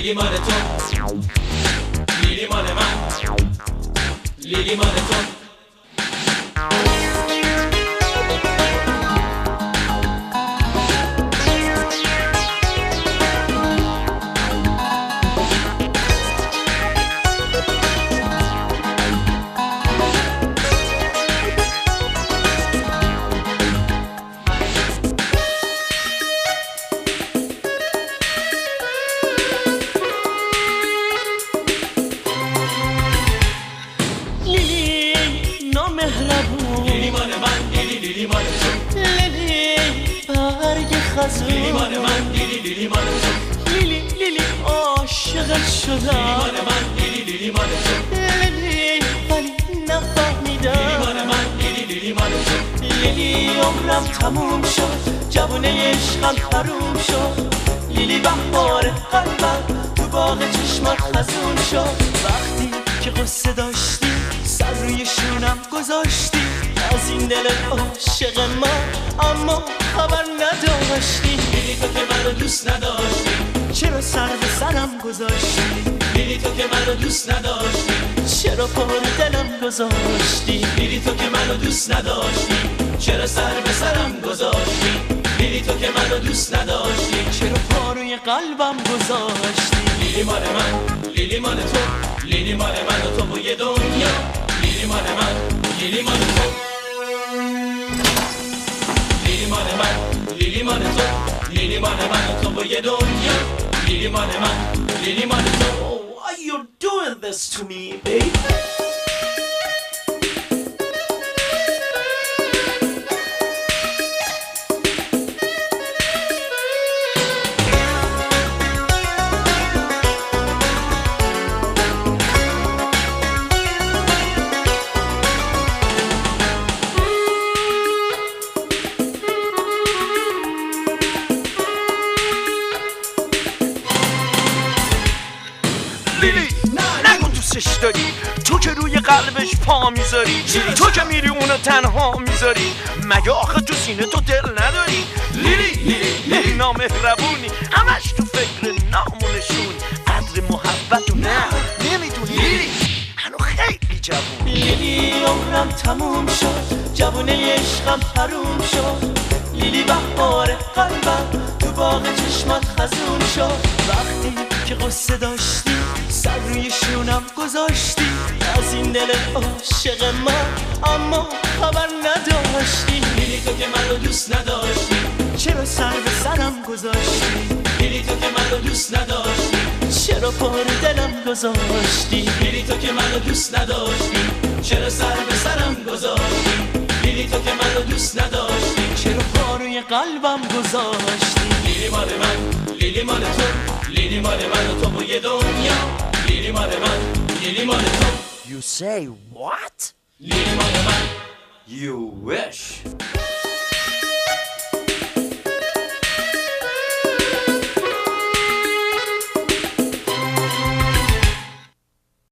لیلی مال تو، لیلی مال من، لیلی مال تو. لیلی مال من، لیلی مال تو، لیلی برگ خزون، لیلی مال من، لیلی مال تو، لیلی عاشقت شدم، لیلی مال من، لیلی مال تو، لیلی ولی نفهمیدم، لیلی مال من، لیلی مال تو، لیلی عمرم تموم شد، جوونه عشقم حروم شد، لیلی بهار قلبم تو باغ چشمات خزون شد. وقتی که قصه داشتی سر روی شونم گذاشتی، از این دل عاشق من اما خبر نداشتی. لیلی تو که منو دوست نداشتی، چرا سر به سرم گذاشتی؟ لیلی تو که منو دوست نداشتی، چرا پا رو دلم گذاشتی؟ لیلی تو که منو دوست نداشتی، چرا سر به سرم گذاشتی؟ لیلی تو که منو دوست نداشتی، چرا پا روی قلبم گذاشتی؟ لیلی مال من، لیلی مال تو، لیلی مال من و تو و یه دنیا، لیلی مال من، لیلی مال تو، لیلی مال من، لیلی مال تو، لیلی مال من و تو و یه دنیا، لیلی مال من، لیلی مال تو. Oh, why you doing this to me, babe? لیلی نگو دوستش داری، تو که روی قلبش پا میذاری، تو که میری اونو تنها میذاری، مگه آخه تو سینه تو دل نداری؟ لیلی نامهربونی، همش تو فکر نامونشونی، قدر محبتو نه نمیدونی. لیلی هنو خیلی جوونی. لیلی عمرم تموم شد، جوونه عشقم حروم شد، لیلی بهار قلبم تو باغ چشمات خزون شد. وقتی که قصه داشتی سر روی شونم گذاشتی، از این دل عاشق من اما خبر نداشتی. لیلی تو که منو دوست نداشتی، چرا سر به سرم گذاشتی؟ لیلی تو که منو دوست نداشتی، چرا پا رو دلم گذاشتی؟ لیلی تو که منو دوست نداشتی، چرا سر به سرم گذاشتی؟ لیلی تو که منو دوست نداشتی، چرا پا روی قلبم گذاشتی؟ لیلی مال من، لیلی مال تو، لیلی مال من و تو و یه دنیا، لیلی مال من، لیلی مال تو. You say what? لیلی مال من. You wish.